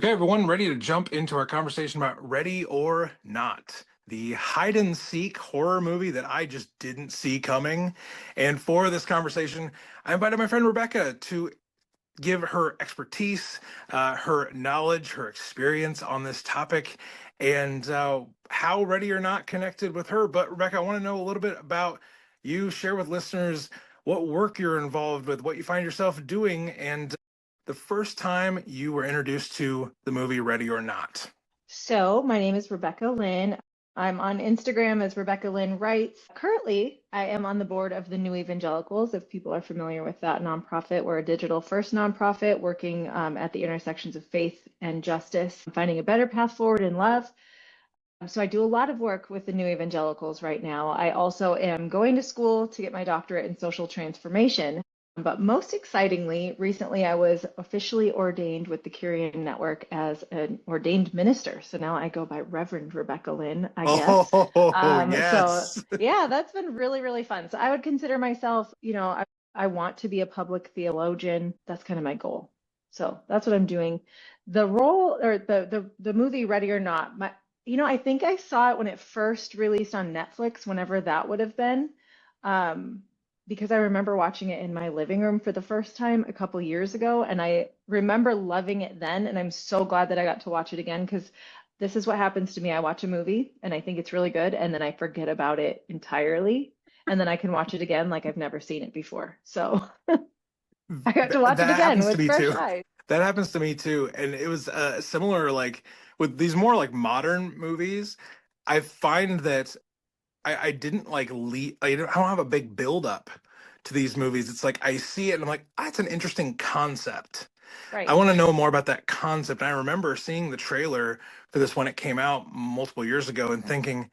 Okay, everyone, ready to jump into our conversation about Ready or Not, the hide and seek horror movie that I just didn't see coming. And for this conversation, I invited my friend Rebecca to give her expertise, her knowledge, her experience on this topic, and how Ready or Not connected with her. But Rebecca, I want to know a little bit about you. Share with listeners what work you're involved with, what you find yourself doing, and the first time you were introduced to the movie Ready or Not. So, my name is Rebecca Lynn. I'm on Instagram as Rebecca Lynn Writes. Currently, I am on the board of the New Evangelicals, if people are familiar with that nonprofit. We're a digital first nonprofit working at the intersections of faith and justice, finding a better path forward in love. So, I do a lot of work with the New Evangelicals right now. I also am going to school to get my doctorate in social transformation. But most excitingly, recently I was officially ordained with the Kyrian Network as an ordained minister. So now I go by Reverend Rebecca Lynn, I guess. Oh, So yes. yeah, that's been really, really fun. So I would consider myself, I want to be a public theologian. That's kind of my goal. So that's what I'm doing. The role or the movie Ready or Not, I think I saw it when it first released on Netflix, whenever that would have been. Um, because I remember watching it in my living room for the first time a couple years ago, and I remember loving it then, and I'm so glad that I got to watch it again because this is what happens to me. I watch a movie and I think it's really good, and then I forget about it entirely, and then I can watch it again like I've never seen it before. So I got to watch it That again happens to with me fresh too. eyes. That happens to me too. And it was similar, like with these more like modern movies. I find that I didn't like I don't have a big build up to these movies. It's like I see it and I'm like, ah, it's an interesting concept. I Right. want to know more about that concept. And I remember seeing the trailer for this when it came out multiple years ago and thinking,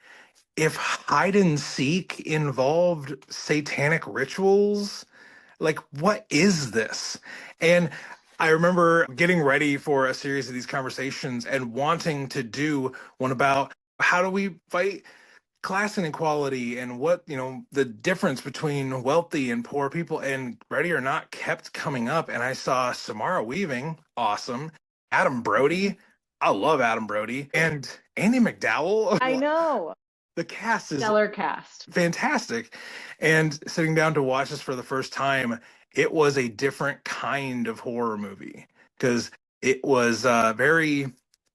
if hide and seek involved satanic rituals, like what is this? And I remember getting ready for a series of these conversations and wanting to do one about how do we fight class inequality and what, the difference between wealthy and poor people. And Ready or Not kept coming up, and I saw Samara Weaving, awesome, Adam Mhm. Brody, I love Adam Brody, and Andy McDowell. I know. The cast is Stellar cast. fantastic. And sitting down to watch this for the first time, it was a different kind of horror movie because it was very,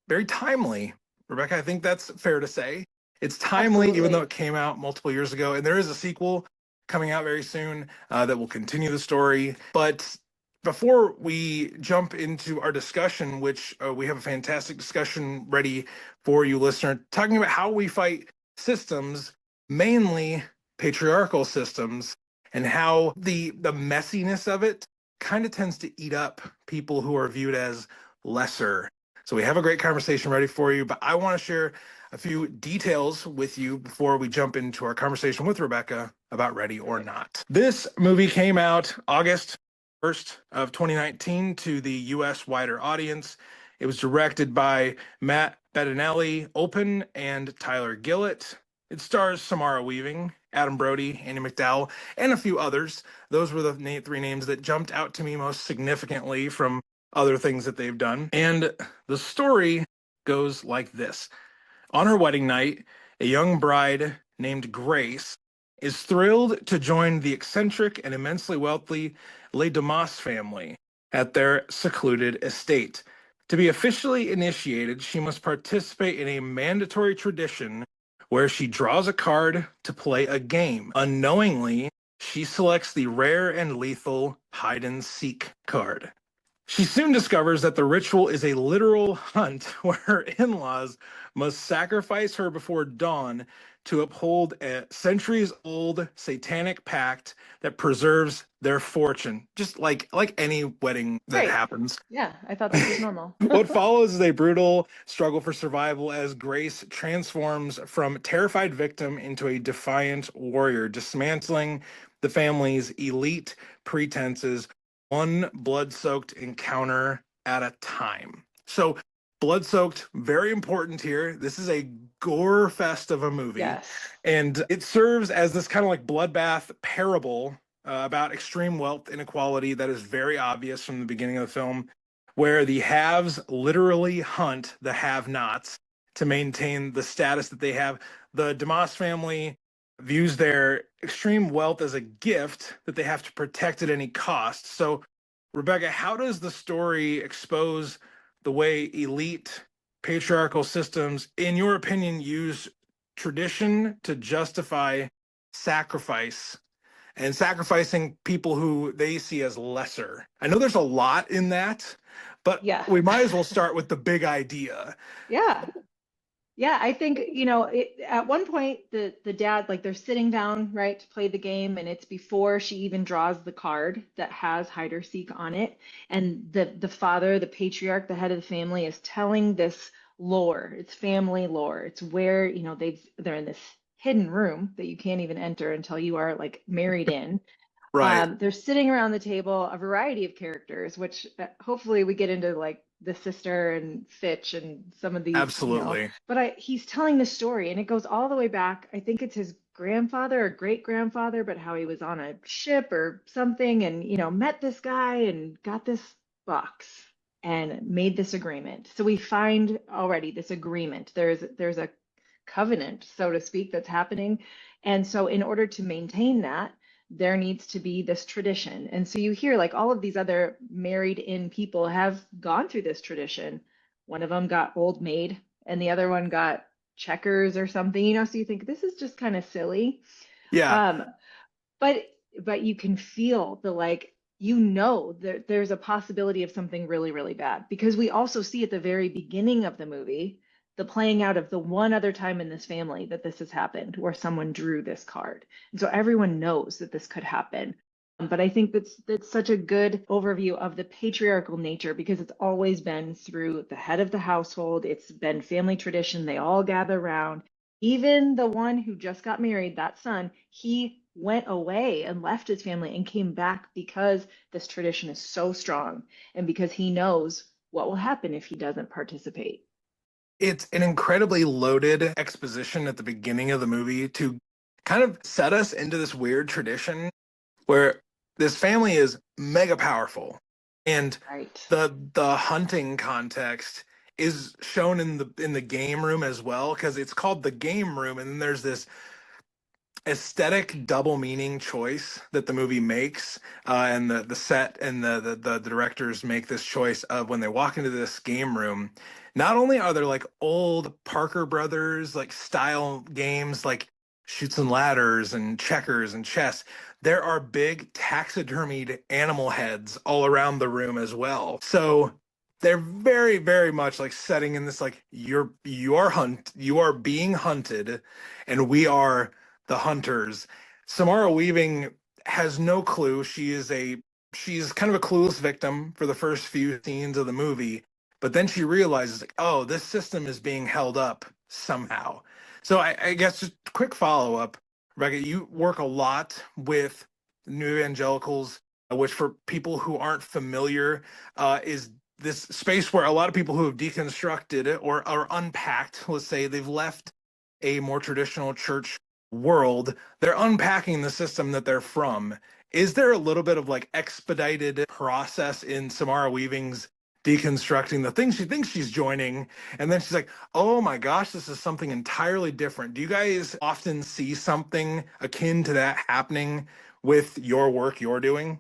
very timely. Rebecca, I think that's fair to say. It's timely, even though Absolutely. it came out multiple years ago. And there is a sequel coming out very soon that will continue the story. But before we jump into our discussion, which we have a fantastic discussion ready for you, listener, talking about how we fight systems, mainly patriarchal systems, and how the messiness of it kind of tends to eat up people who are viewed as lesser. So we have a great conversation ready for you, but I want to share a few details with you before we jump into our conversation with Rebecca about Ready or Perfect. Not. This movie came out August 1st of 2019 to the US wider audience. It was directed by Matt Bettinelli Open and Tyler Gillett. It stars Samara Weaving, Adam Brody, Andy McDowell, and a few others. Those were the three names that jumped out to me most significantly from other things that they've done. And the story goes like this. On her wedding night, a young bride named Grace is thrilled to join the eccentric and immensely wealthy Les Damas family at their secluded estate. To be officially initiated, she must participate in a mandatory tradition where she draws a card to play a game. Unknowingly, she selects the rare and lethal hide and seek card. She soon discovers that the ritual is a literal hunt where her in laws must sacrifice her before dawn to uphold a centuries old satanic pact that preserves their fortune, just like any wedding that Great. happens. Yeah, I thought this was normal. What follows is a brutal struggle for survival as Grace transforms from terrified victim into a defiant warrior, dismantling the family's elite pretenses one blood-soaked encounter at a time. So, blood-soaked, very important here. This is a gore fest of a movie, Yes. and it serves as this kind of like bloodbath parable about extreme wealth inequality that is very obvious from the beginning of the film. where the haves literally hunt the have-nots to maintain the status that they have. The DeMoss family views their extreme wealth as a gift that they have to protect at any cost. So, Rebecca, how does the story expose the way elite patriarchal systems, in your opinion, use tradition to justify sacrifice and sacrificing people who they see as lesser? I know there's a lot in that, but Yeah. we might as well start with the big idea. Yeah. Yeah, I think, at one point the dad, like they're sitting down, right, to play the game, and it's before she even draws the card that has hide or seek on it. And the father, the patriarch, the head of the family, is telling this lore. It's family lore. It's where, they're in this hidden room that you can't even enter until you are like married in. Right. They're sitting around the table, a variety of characters, which hopefully we get into like the sister and Fitch and some of these, Absolutely. but he's telling the story and it goes all the way back. I think it's his grandfather or great grandfather, but how he was on a ship or something and, met this guy and got this box and made this agreement. So we find already this agreement. There's a covenant, so to speak, that's happening. And so in order to maintain that, there needs to be this tradition. And so you hear like all of these other married in people have gone through this tradition. One of them got Old Maid and the other one got Checkers or something, so you think this is just kind of silly. Yeah. Um, but you can feel the like, that there's a possibility of something really, really bad because we also see at the very beginning of the movie the playing out of the one other time in this family that this has happened where someone drew this card. And so everyone knows that this could happen. But I think that's such a good overview of the patriarchal nature because it's always been through the head of the household. It's been family tradition. They all gather around. Even the one who just got married, that son, he went away and left his family and came back because this tradition is so strong and because he knows what will happen if he doesn't participate. It's an incredibly loaded exposition at the beginning of the movie to kind of set us into this weird tradition where this family is mega powerful, and Right. the hunting context is shown in the game room as well, because it's called the game room, and then there's this aesthetic double meaning choice that the movie makes, and the set and the directors make this choice of when they walk into this game room. Not only are there like old Parker Brothers like style games like Shoots and Ladders and checkers and chess, there are big taxidermied animal heads all around the room as well. So they're very, very much like setting in this like you are being hunted, and we are the hunters. Samara Weaving has no clue. She's kind of a clueless victim for the first few scenes of the movie, but then she realizes like, oh, this system is being held up somehow. So I guess just quick follow up, Rebecca, you work a lot with new evangelicals, which for people who aren't familiar, is this space where a lot of people who have deconstructed it or are unpacked, let's say they've left a more traditional church world, they're unpacking the system that they're from. Is there a little bit of like expedited process in Samara Weaving's deconstructing the thing she thinks she's joining, and then she's like, oh my gosh, this is something entirely different? Do you guys often see something akin to that happening with your work you're doing?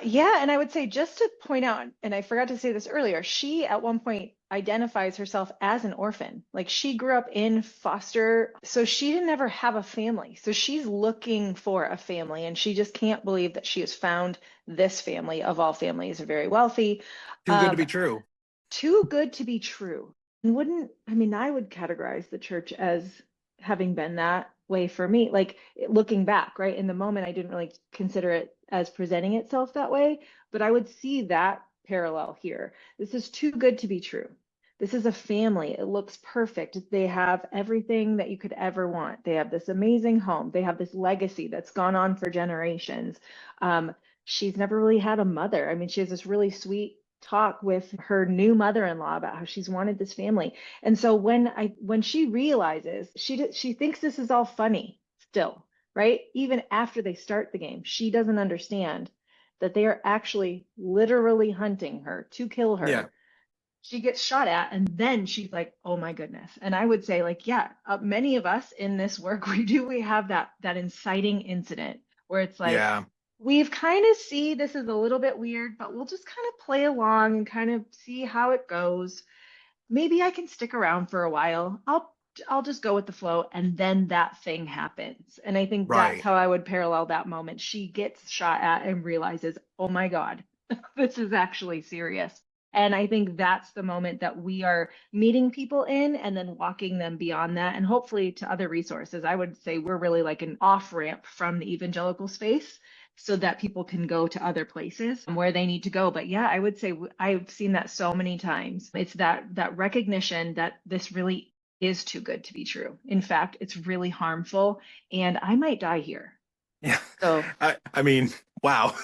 Yeah, and I would say just to point out, and I forgot to say this earlier, she at one point identifies herself as an orphan. Like she grew up in foster, so she didn't ever have a family. So she's looking for a family, and she just can't believe that she has found this family of all families, very wealthy. Too good to Um, be true. Too good to be true. And I mean, I would categorize the church as having been that way for me. Like looking back, right? In the moment, I didn't really consider it as presenting itself that way, but I would see that parallel here. This is too good to be true. This is a family. It looks perfect. They have everything that you could ever want. They have this amazing home. They have this legacy that's gone on for generations. She's never really had a mother. I mean, she has this really sweet talk with her new mother-in-law about how she's wanted this family. And so when she realizes she thinks this is all funny still, right? Even after they start the game, she doesn't understand that they are actually literally hunting her to kill her. Yeah. She gets shot at, and then she's like, oh my goodness. And I would say, like, yeah, many of us in this work we have that inciting incident where it's like, Yeah. we've kind of see this is a little bit weird, but we'll just kind of play along and kind of see how it goes. Maybe I can stick around for a while. I'll just go with the flow, and then that thing happens. And I think that's Right. how I would parallel that moment. She gets shot at and realizes, oh my God, this is actually serious. And I think that's the moment that we are meeting people in and then walking them beyond that and hopefully to other resources. I would say we're really like an off ramp from the evangelical space so that people can go to other places where they need to go. But yeah, I would say I've seen that so many times. It's that recognition that this really is too good to be true. In fact, it's really harmful and I might die here. Yeah. So I mean, wow.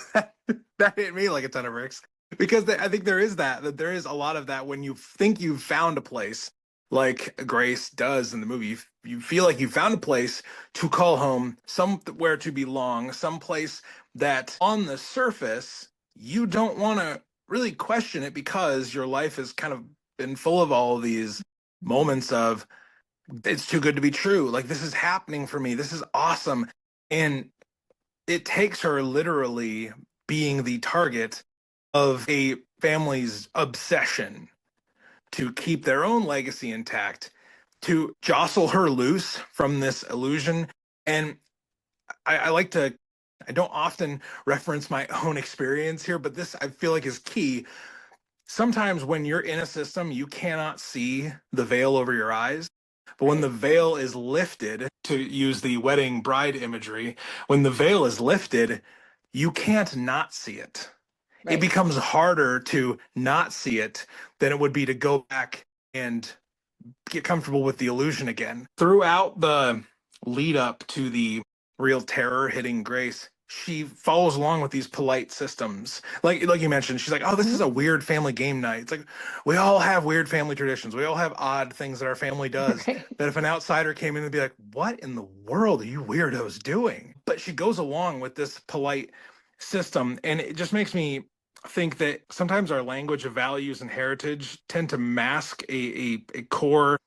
That hit me like a ton of bricks. Because I think there is that there is a lot of that when you think you've found a place, like Grace does in the movie. You feel like you found a place to call home, somewhere to belong, some place that on the surface you don't want to really question it because your life has kind of been full of all of these moments of it's too good to be true. Like this is happening for me. This is awesome. And it takes her literally being the target of a family's obsession to keep their own legacy intact, to jostle her loose from this illusion. And I like to, I don't often reference my own experience here, but this I feel like is key. Sometimes when you're in a system, you cannot see the veil over your eyes. But when the right, veil is lifted, to use the wedding bride imagery, when the veil is lifted, you can't not see it. It right. becomes harder to not see it than it would be to go back and get comfortable with the illusion again. Throughout the lead up to the real terror hitting Grace, she follows along with these polite systems. Like you mentioned, she's like, "Oh, this Mhm. is a weird family game night." It's like we all have weird family traditions. We all have odd things that our family does. Right. That if an outsider came in and be like, "What in the world are you weirdos doing?" But she goes along with this polite system, and it just makes me think that sometimes our language of values and heritage tend to mask a core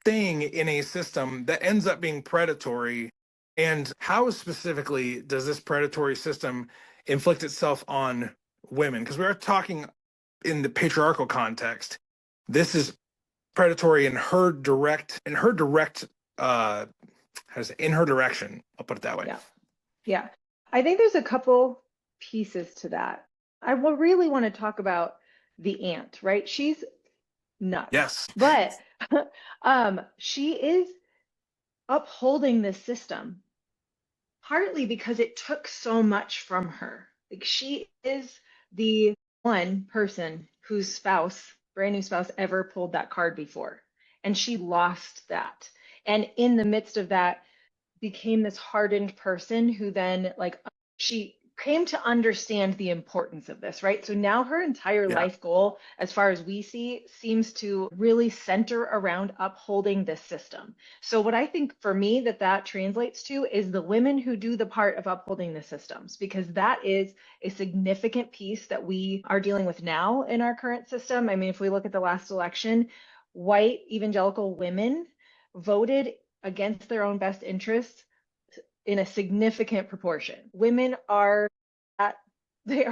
thing in a system that ends up being predatory. And how specifically does this predatory system inflict itself on women? Because we are talking in the patriarchal context. This is predatory in her direction. I'll put it that way. Yeah. Yeah. I think there's a couple pieces to that. I will really want to talk about the aunt, right? She's nuts, Yes. but she is upholding this system partly because it took so much from her. Like she is the one person whose spouse, brand new spouse, ever pulled that card before. And she lost that. And in the midst of that, became this hardened person who then like she came to understand the importance of this, right? So now her entire Yeah. life goal, as far as we see, seems to really center around upholding this system. So what I think for me that translates to is the women who do the part of upholding the systems, because that is a significant piece that we are dealing with now in our current system. I mean, if we look at the last election, white evangelical women voted against their own best interests in a significant proportion. Women are at they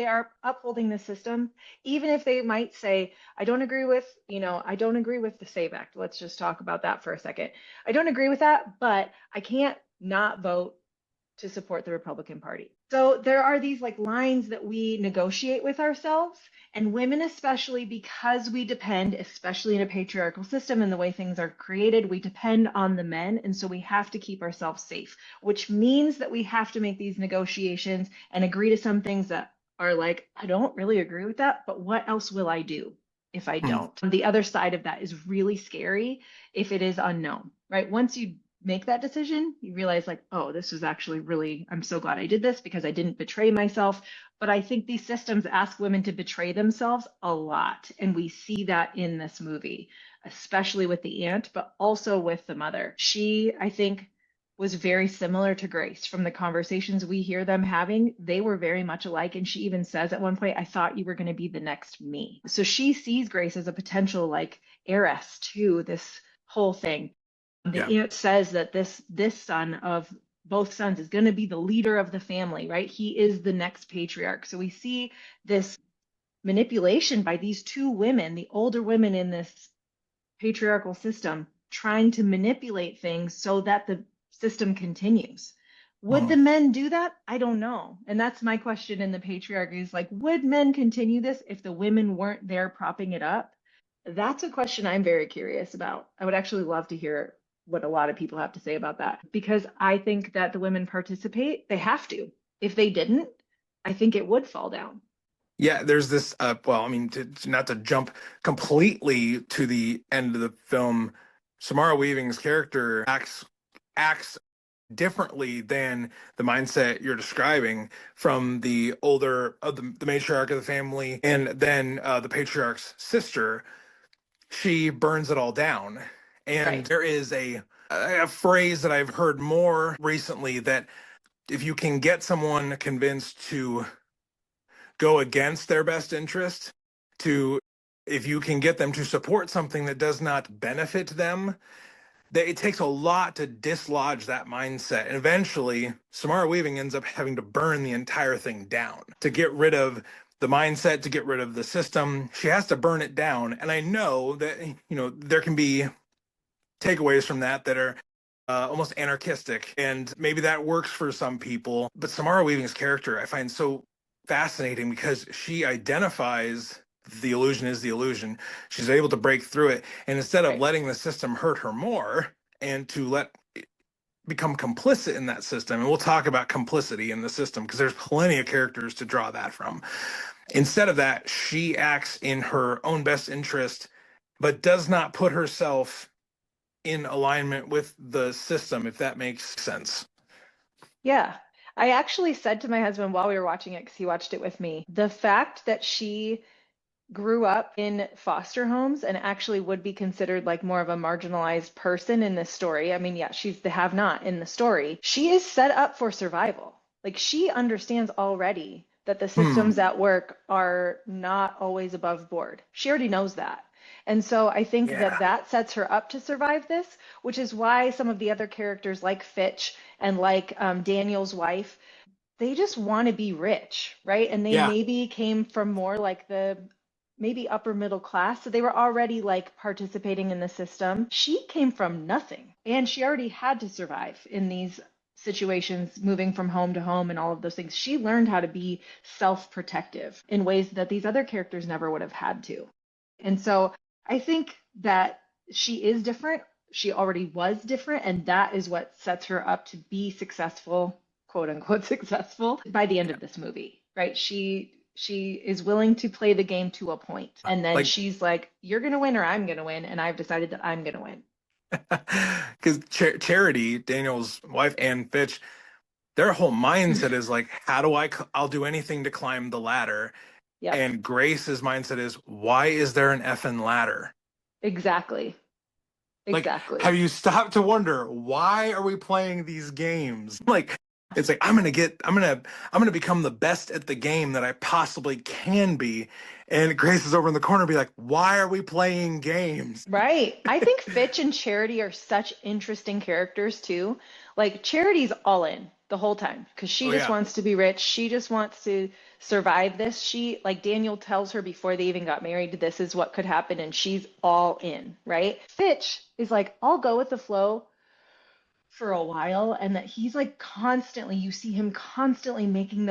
are upholding the system, even if they might say, I don't agree with, I don't agree with the SAVE Act. Let's just talk about that for a second. I don't agree with that, but I can't not vote to support the Republican Party. So there are these like lines that we negotiate with ourselves, and women especially, because we depend, especially in a patriarchal system and the way things are created, we depend on the men, and so we have to keep ourselves safe, which means that we have to make these negotiations and agree to some things that are like, I don't really agree with that, but what else will I do if I Hmm. don't? The other side of that is really scary if it is unknown, right? Once you make that decision, you realize like, oh, this was actually really, I'm so glad I did this because I didn't betray myself. But I think these systems ask women to betray themselves a lot. And we see that in this movie, especially with the aunt, but also with the mother. She, I think, was very similar to Grace. From the conversations we hear them having, they were very much alike. And she even says at one point, I thought you were going to be the next me. So she sees Grace as a potential like heiress to this whole thing. Yeah. It says that this son of both sons is going to be the leader of the family, right? He is the next patriarch. So we see this manipulation by these two women, the older women in this patriarchal system, trying to manipulate things so that the system continues. Would the men do that? I don't know. And that's my question in the patriarchy is like, would men continue this if the women weren't there propping it up? That's a question I'm very curious about. I would actually love to hear what a lot of people have to say about that because I think that the women participate. They have to. If they didn't, I think it would fall down. Yeah, there's this. Well, I mean, not to jump completely to the end of the film, Samara Weaving's character acts differently than the mindset you're describing from the older of the matriarch of the family, and then the patriarch's sister. She burns it all down, and Right. there is a phrase that I've heard more recently that if you can get someone convinced to go against their best interest, to if you can get them to support something that does not benefit them, that it takes a lot to dislodge that mindset. And eventually, Samara Weaving ends up having to burn the entire thing down to get rid of the mindset, to get rid of the system. She has to burn it down. And I know that, there can be takeaways from that are almost anarchistic, and maybe that works for some people. But Samara Weaving's character I find so fascinating because she identifies the illusion is the illusion. She's able to break through it, and instead of Right. letting the system hurt her more, and to let become complicit in that system, and we'll talk about complicity in the system because there's plenty of characters to draw that from. Instead of that, she acts in her own best interest, but does not put herself in alignment with the system, if that makes sense. Yeah. I actually said to my husband while we were watching it, because he watched it with me, the fact that she grew up in foster homes and actually would be considered like more of a marginalized person in this story. I mean, yeah, she's the have not in the story. She is set up for survival. Like she understands already that the systems at work are not always above board. She already knows that. And so I think that Yeah. that sets her up to survive this, which is why some of the other characters like Fitch and like Daniel's wife, they just want to be rich, right? And they Yeah. maybe came from more like the maybe upper middle class. So they were already like participating in the system. She came from nothing and she already had to survive in these situations, moving from home to home and all of those things. She learned how to be self protective in ways that these other characters never would have had to. And so I think that she is different. She already was different. And that is what sets her up to be successful, quote unquote, successful by the end of this movie, right? She is willing to play the game to a point. And then Like, she's like, you're going to win or I'm going to win. And I've decided that I'm going to win. because Charity, Daniel's wife, and Fitch, their whole mindset is like, how do I'll do anything to climb the ladder. Yep, And Grace's mindset is, why is there an effing ladder? exactly. Like, have Exactly. you stopped to wonder why are we playing these games? Like, it's like I'm gonna become the best at the game that I possibly can be. And Grace is over in the corner, be like, why are we playing games? Right. I think Fitch and Charity are such interesting characters too. Like Charity's all in the whole time because she Oh just yeah, wants to be rich. She just wants to survive this. She, like Daniel tells her before they even got married, this is what could happen, and she's all in, right? Fitch is like, I'll go with the flow for a while, and that he's like constantly, you see him constantly making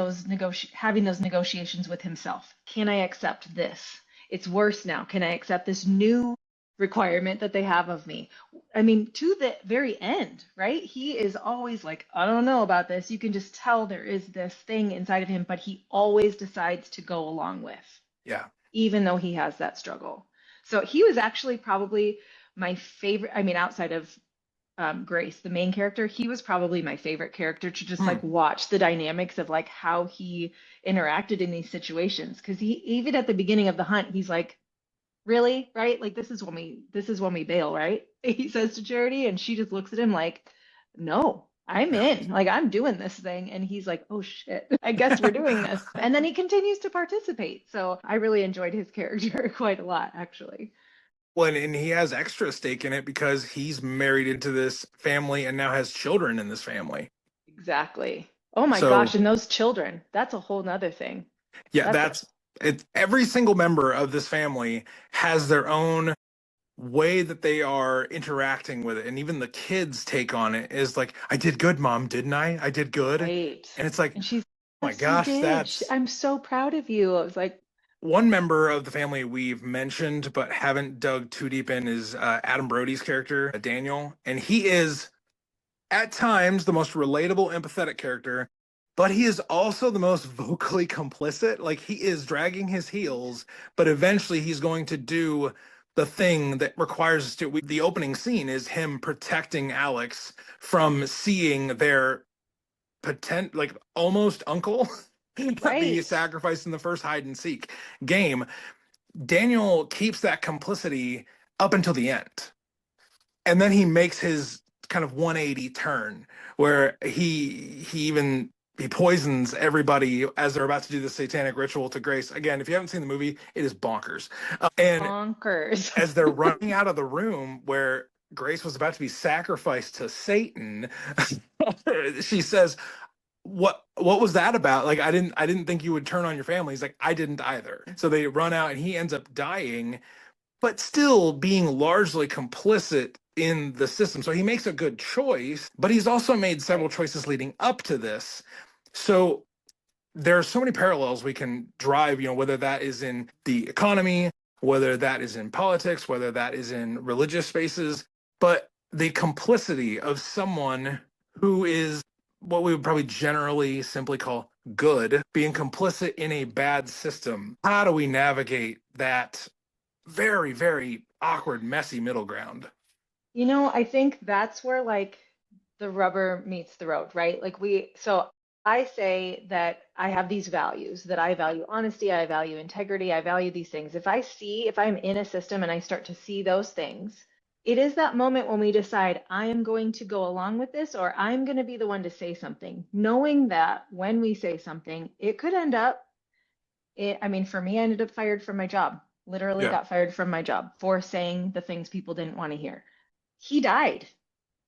having those negotiations with himself. Can I accept this? It's worse now. Can I accept this new requirement that they have of me? I mean, to the very end, right? He is always like, I don't know about this. You can just tell there is this thing inside of him, but he always decides to go along with, yeah. even though he has that struggle. So he was actually probably my favorite. I mean, outside of Grace, the main character, he was probably my favorite character to just Hmm. like watch the dynamics of like how he interacted in these situations. Because he even at the beginning of the hunt, he's like, "Really, right? Like this is when we bail, right?" He says to Charity, and she just looks at him like, "No." I'm Yeah. in, like I'm doing this thing. And he's like, oh shit, I guess we're doing this. And then he continues to participate. So I really enjoyed his character quite a lot, actually. Well, and he has extra stake in it because he's married into this family and now has children in this family. Exactly. Oh my So gosh, and those children, that's a whole nother thing. yeah, That's that's it. Every single member of this family has their own way that they are interacting with it. And even the kids' take on it is like, I did good, mom, didn't I? I did good. right. And it's like, And she's, oh my yes, you gosh, did. that's I'm so proud of you. I was like, one member of the family we've mentioned but haven't dug too deep in is Adam Brody's character, Daniel. And he is at times the most relatable, empathetic character, but he is also the most vocally complicit. Like he is dragging his heels, but eventually he's going to do the thing that requires us to. The opening scene is him protecting Alex from seeing their like almost uncle be right, sacrificed in the first hide and seek game. Daniel keeps that complicity up until the end, and then he makes his kind of 180 turn where he poisons everybody as they're about to do the satanic ritual to Grace. Again, if you haven't seen the movie, it is bonkers. And bonkers. as they're running out of the room where Grace was about to be sacrificed to Satan, she says, what was that about? Like I didn't think you would turn on your family. He's like, I didn't either. So they run out and he ends up dying, but still being largely complicit in the system. So he makes a good choice, but he's also made several Right, choices leading up to this. So there are so many parallels we can drive, whether that is in the economy, whether that is in politics, whether that is in religious spaces, but the complicity of someone who is what we would probably generally simply call good, being complicit in a bad system. How do we navigate that very, very awkward, messy middle ground? I think that's where like the rubber meets the road, right? So I say that I have these values, that I value honesty, I value integrity, I value these things. If I'm in a system and I start to see those things, it is that moment when we decide I am going to go along with this or I'm going to be the one to say something, knowing that when we say something, it could end up, I mean, for me, I ended up fired from my job, literally Yeah. got fired from my job for saying the things people didn't want to hear. He died.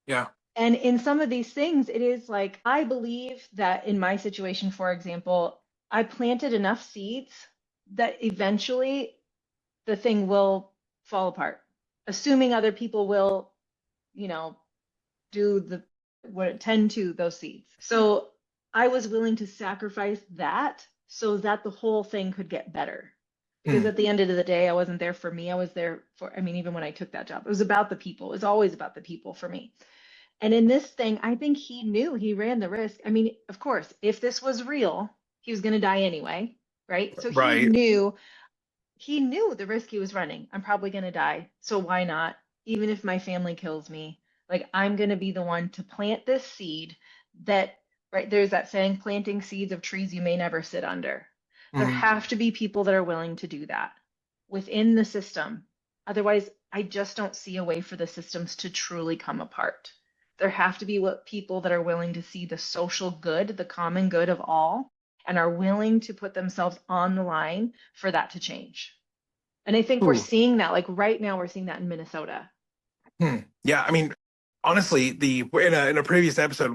Yeah. And in some of these things, it is like, I believe that in my situation, for example, I planted enough seeds that eventually the thing will fall apart, assuming other people will, you know, do what tend to those seeds. So I was willing to sacrifice that so that the whole thing could get better. Because Hmm. at the end of the day, I wasn't there for me. I was there for, I mean, even when I took that job, it was about the people. It was always about the people for me. And in this thing, I think he knew he ran the risk. I mean, of course, if this was real, he was going to die anyway, right? So Right. he knew the risk he was running. I'm probably going to die. So why not? Even if my family kills me, like I'm going to be the one to plant this seed that, right? There's that saying, planting seeds of trees you may never sit under. There Mhm. have to be people that are willing to do that within the system. Otherwise, I just don't see a way for the systems to truly come apart. There have to be people that are willing to see the social good, the common good of all, and are willing to put themselves on the line for that to change. And I think we're Ooh. seeing that, like right now, we're seeing that in Minnesota. Hmm. Yeah, I mean, honestly, the in a previous episode,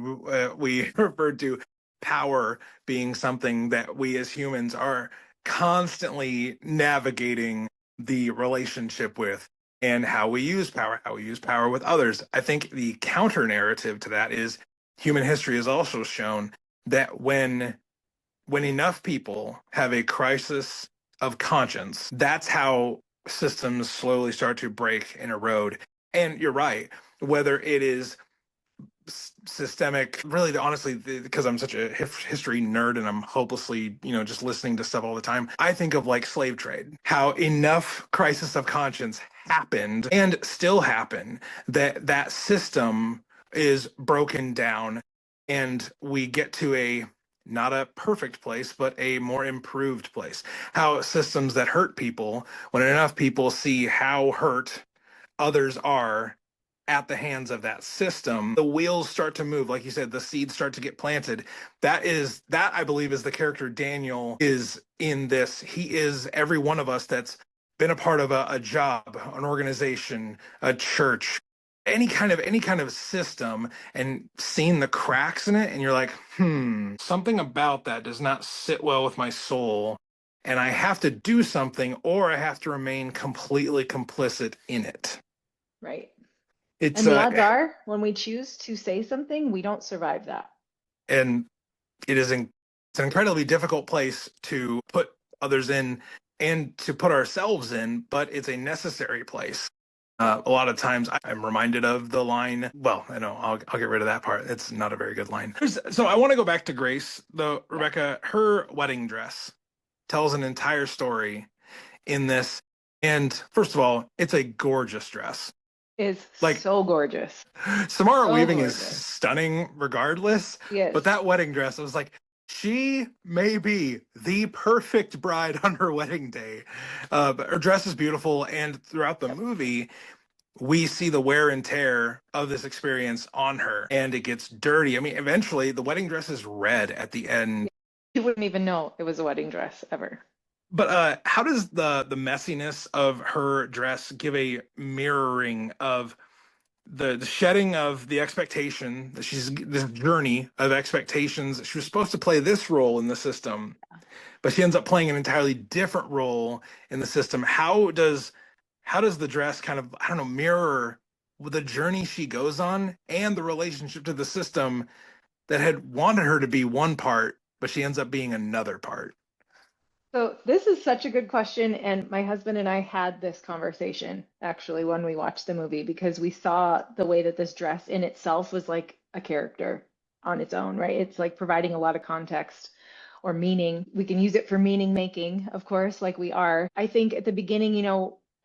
we referred to power being something that we as humans are constantly navigating the relationship with, and how we use power with others. I think the counter narrative to that is human history has also shown that when enough people have a crisis of conscience, that's how systems slowly start to break and erode. And you're right, whether it is systemic, really, honestly, because I'm such a history nerd and I'm hopelessly, just listening to stuff all the time. I think of like slave trade, how enough crisis of conscience happened and still happen that that system is broken down and we get to a not a perfect place, but a more improved place. How systems that hurt people, when enough people see how hurt others are, at the hands of that system, the wheels start to move. Like you said, the seeds start to get planted. That I believe is the character Daniel is in this. He is every one of us that's been a part of a job, an organization, a church, any kind of system, and seen the cracks in it, and you're like, something about that does not sit well with my soul, and I have to do something, or I have to remain completely complicit in it. Right. It's And the odds are, when we choose to say something, we don't survive that. and it's an incredibly difficult place to put others in and to put ourselves in, but it's a necessary place. A lot of times I'm reminded of the line, well, I know I'll get rid of that part. It's not a very good line. So I want to go back to Grace, though, Yeah. Rebecca. Her wedding dress tells an entire story in this. And first of all, it's a gorgeous dress. Is Like, so gorgeous. Samara So Weaving is gorgeous. stunning regardless, Yes. but that wedding dress, I was like, she may be the perfect bride on her wedding day. But her dress is beautiful, and throughout the Yep. movie, we see the wear and tear of this experience on her, and it gets dirty. I mean, eventually, the wedding dress is red at the end. You wouldn't even know it was a wedding dress ever. But how does the messiness of her dress give a mirroring of the shedding of the expectation that she's this journey of expectations? She was supposed to play this role in the system, but she ends up playing an entirely different role in the system. How does the dress kind of, I don't know, mirror the journey she goes on and the relationship to the system that had wanted her to be one part, but she ends up being another part? So this is such a good question, and my husband and I had this conversation actually when we watched the movie because we saw the way that this dress in itself was like a character on its own, right? It's like providing a lot of context or meaning. We can use it for meaning making, of course, like we are. I think at the beginning,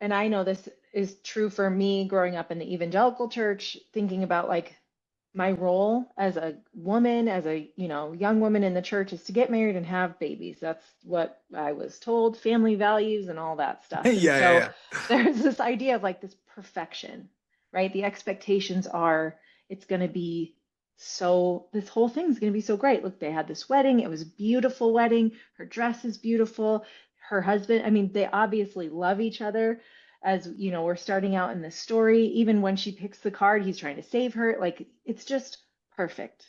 and I know this is true for me growing up in the evangelical church, thinking about like my role as a woman, as a, young woman in the church is to get married and have babies. That's what I was told, family values and all that stuff. And Yeah, yeah, so yeah. there's this idea of like this perfection, right? The expectations are it's going to be this whole thing's going to be so great. Look, they had this wedding. It was a beautiful wedding. Her dress is beautiful. Her husband, I mean, they obviously love each other as we're starting out in this story. Even when she picks the card, he's trying to save her. Like it's just perfect.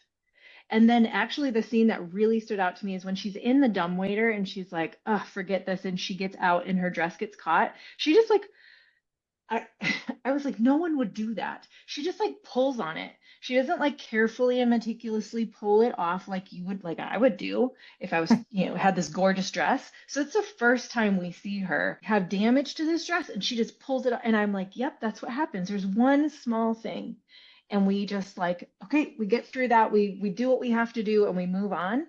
And then actually the scene that really stood out to me is when she's in the dumbwaiter and she's like, oh, forget this. And she gets out and her dress gets caught. She just like I I was like, no one would do that. She just like pulls on it. She doesn't like carefully and meticulously pull it off like you would, like I would do if I was, had this gorgeous dress. So it's the first time we see her have damage to this dress and she just pulls it off. And I'm like, yep, that's what happens. There's one small thing. And we just like, okay, we get through that. We do what we have to do and we move on.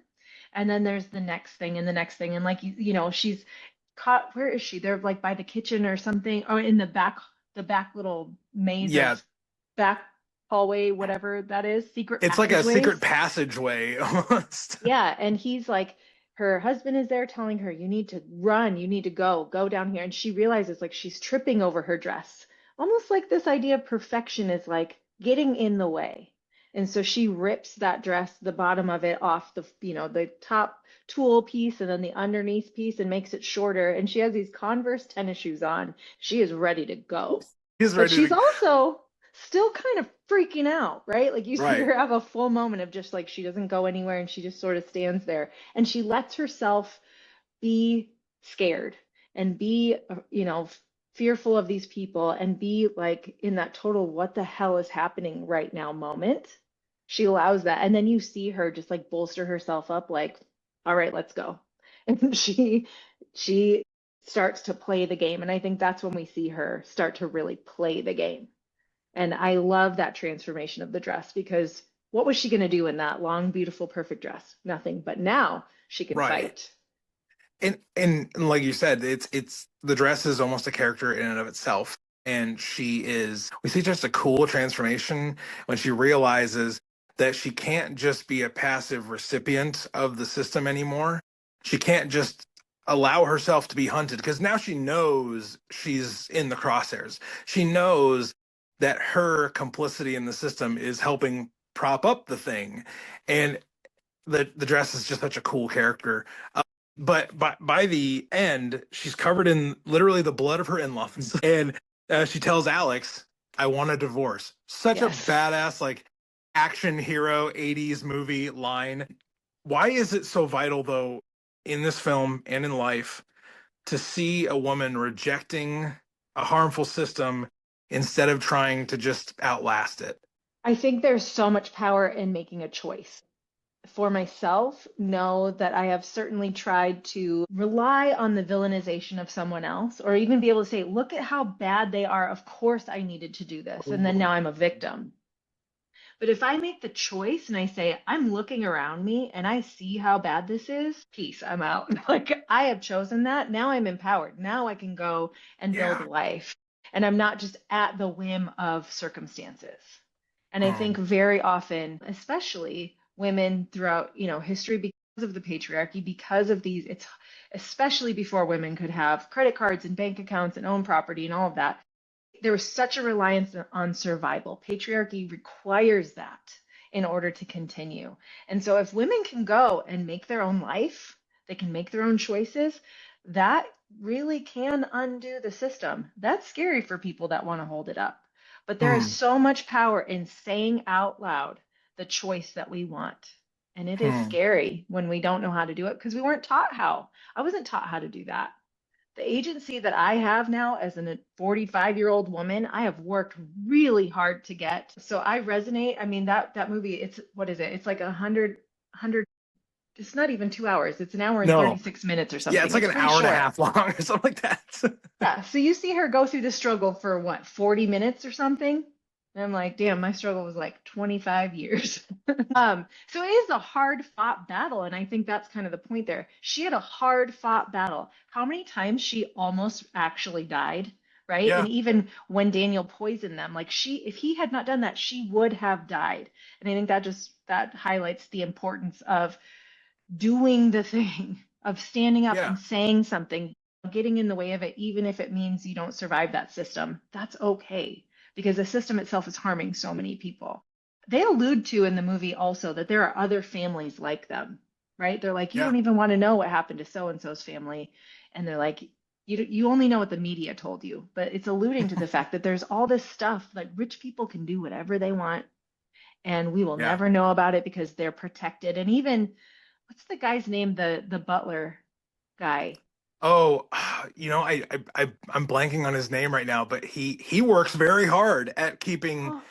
And then there's the next thing and the next thing. And like, she's caught. Where is she? They're like by the kitchen or something, or in the back little maze Yeah, of back hallway, whatever that is, secret it's like a secret passageways. passageway almost. Yeah, and he's like, her husband is there telling her, you need to run, you need to go down here. And she realizes like she's tripping over her dress. Almost like this idea of perfection is like getting in the way. And so she rips that dress, the bottom of it off the top tulle piece and then the underneath piece and makes it shorter. And she has these Converse tennis shoes on. She is ready to go. He's But ready she's to, also still kind of freaking out, right? Like you see right. her have a full moment of just like she doesn't go anywhere and she just sort of stands there and she lets herself be scared and be, fearful of these people and be like in that total what the hell is happening right now moment. She allows that. And then you see her just like bolster herself up, like, all right, let's go. And she starts to play the game. And I think that's when we see her start to really play the game. And I love that transformation of the dress because what was she going to do in that long, beautiful, perfect dress? Nothing. But now she can Right. fight. And like you said, it's the dress is almost a character in and of itself. And we see just a cool transformation when she realizes that she can't just be a passive recipient of the system anymore. She can't just allow herself to be hunted because now she knows she's in the crosshairs. She knows that her complicity in the system is helping prop up the thing. And the dress is just such a cool character. But by the end, she's covered in literally the blood of her in-laws, and she tells Alex, "I want a divorce." Such a Yes. badass, like, action hero '80s movie line. Why is it so vital, though, in this film and in life, to see a woman rejecting a harmful system instead of trying to just outlast it? I think there's so much power in making a choice. For myself, know that I have certainly tried to rely on the villainization of someone else, or even be able to say, look at how bad they are. Of course, I needed to do this. And then now I'm a victim. But if I make the choice and I say, I'm looking around me and I see how bad this is, peace, I'm out. Like I have chosen that. Now I'm empowered. Now I can go and build a Yeah. life. And I'm not just at the whim of circumstances. And I think Um, very often, especially women throughout, history, because of the patriarchy, because of these, it's especially before women could have credit cards and bank accounts and own property and all of that, there was such a reliance on survival. Patriarchy requires that in order to continue. And so if women can go and make their own life, they can make their own choices, that really can undo the system. That's scary for people that want to hold it up. But there is hmm, so much power in saying out loud the choice that we want. And it is hmm. scary when we don't know how to do it because we weren't taught how. I wasn't taught how to do that. The agency that I have now as a 45-year-old woman, I have worked really hard to get. So I resonate. I mean, that movie, it's what is it? It's like 100, it's not even 2 hours. It's an hour and No. 36 minutes or Yeah, it's something. like It's an pretty hour and a short. half long or something like that. Yeah. So you see her go through the struggle for what, 40 minutes or something? And I'm like, damn, my struggle was like 25 years. So it is a hard fought battle, and I think that's kind of the point there. She had a hard fought battle. How many times she almost actually died, right? Yeah, And even when Daniel poisoned them, like if he had not done that, she would have died. And I think that highlights the importance of doing the thing, of standing up yeah, and saying something, getting in the way of it, even if it means you don't survive that system. That's okay because the system itself is harming so many people. They allude to in the movie also that there are other families like them, right? They're like, you yeah, don't even want to know what happened to so and so's family. And they're like, you only know what the media told you, but it's alluding to the fact that there's all this stuff like rich people can do whatever they want and we will yeah. never know about it because they're protected. And even what's the guy's name? The butler guy. Oh, I'm blanking on his name right now, but he works very hard at keeping Oh,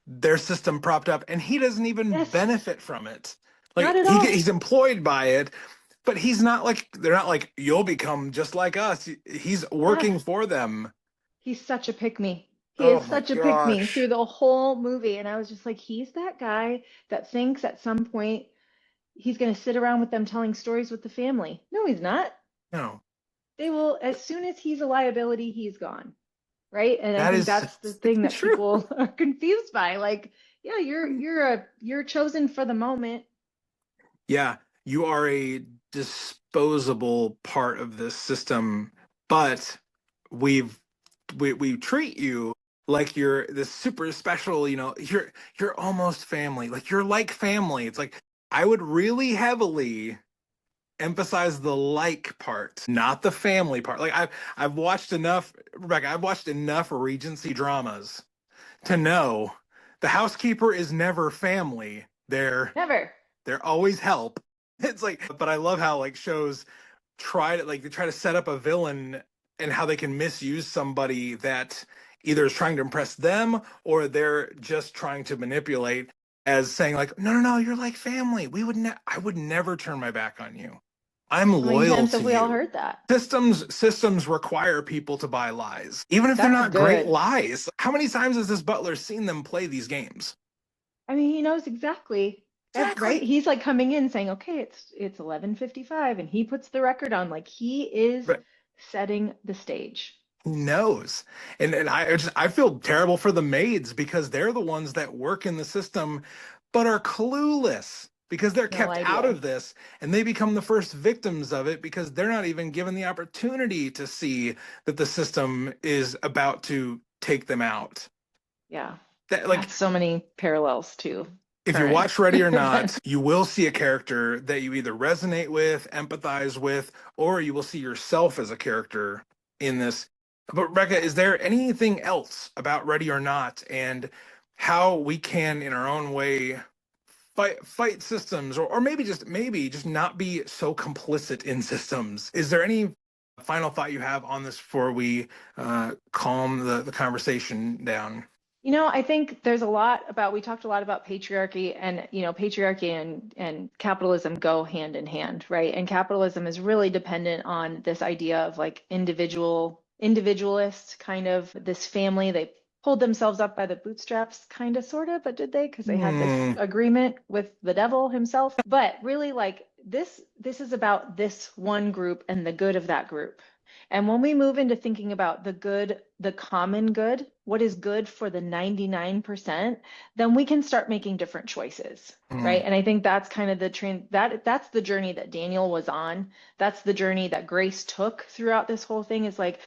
their system propped up, and he doesn't even yes, benefit from it. not Like at all. he's employed by it, but he's not like they're not like you'll become just like us. He's Yeah, working for them. he's such a pick me. He Oh is my such a pick me gosh. through the whole movie. And I was just like, he's that guy that thinks at some point he's going to sit around with them telling stories with the family. No, he's not. No, They will, as soon as he's a liability, he's gone. Right. And I that think is that's the thing that true. people are confused by. Like, yeah, you're chosen for the moment. Yeah, you are a disposable part of this system, but we've we treat you like you're this super special, you're almost family. Like you're like family. It's like I would really heavily emphasize the like part, not the family part. Like I've watched enough, Rebecca, I've watched enough Regency dramas to know the housekeeper is never family. Never. They're always help. It's like, but I love how like shows they try to set up a villain and how they can misuse somebody that either is trying to impress them or they're just trying to manipulate as saying like, no, no, no, you're like family. I would never turn my back on you. I'm How many loyal times to have we all you. heard that? Systems require people to buy lies, even if they're That's not great good. lies. How many times has this butler seen them play these games? I mean, he knows exactly. Right? Exactly. He's like coming in saying, "Okay, it's 11:55," and he puts the record on like he is setting the stage. Who knows? And I feel terrible for the maids because they're the ones that work in the system but are clueless because they're No kept out idea. of this and they become the first victims of it because they're not even given the opportunity to see that the system is about to take them out. Yeah. That, like, So many parallels to if you current watch Ready or Not, events. you will see a character that you either resonate with, empathize with, or you will see yourself as a character in this. But Rebecca, is there anything else about Ready or Not and how we can, in our own way, fight systems, or maybe just not be so complicit in systems? Is there any final thought you have on this before we calm the conversation down? I think there's a lot about, we talked a lot about patriarchy, and, patriarchy and capitalism go hand in hand, right? And capitalism is really dependent on this idea of like individualist kind of this family. They pulled themselves up by the bootstraps, kind of, sort of, but did they? Because they had this Hmm. agreement with the devil himself. But really, like this is about this one group and the good of that group. And when we move into thinking about the good, the common good, what is good for the 99%, then we can start making different choices, right? Hmm. And I think that's kind of that's the journey that Daniel was on. That's the journey that Grace took throughout this whole thing, is like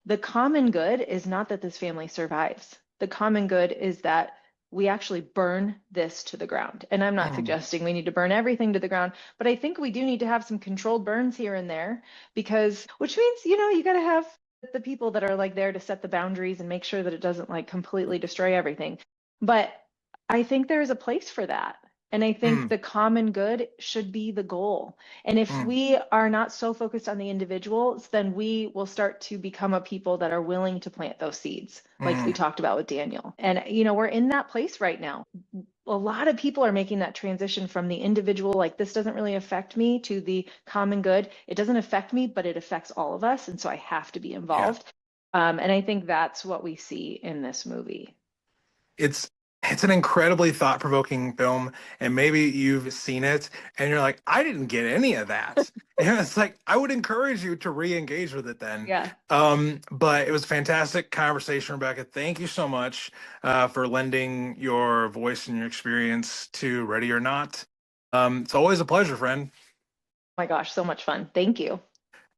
the common good is not that this family survives. The common good is that we actually burn this to the ground. And I'm not Hmm. suggesting we need to burn everything to the ground, but I think we do need to have some controlled burns here and there, because which means, you got to have the people that are like there to set the boundaries and make sure that it doesn't like completely destroy everything. But I think there is a place for that. And I think Hmm. the common good should be the goal. And if Hmm. we are not so focused on the individuals, then we will start to become a people that are willing to plant those seeds, like we Hmm. talked about with Daniel. And, we're in that place right now. A lot of people are making that transition from the individual, like this doesn't really affect me, to the common good. It doesn't affect me, but it affects all of us. And so I have to be Yeah. involved. And I think that's what we see in this movie. It's it's an incredibly thought-provoking film, and maybe you've seen it and you're like, I didn't get any of that. And it's like, I would encourage you to re-engage with it then. Yeah. But it was a fantastic conversation, Rebecca. Thank you so much for lending your voice and your experience to Ready or Not. It's always a pleasure, friend. Oh my gosh, so much fun. Thank you.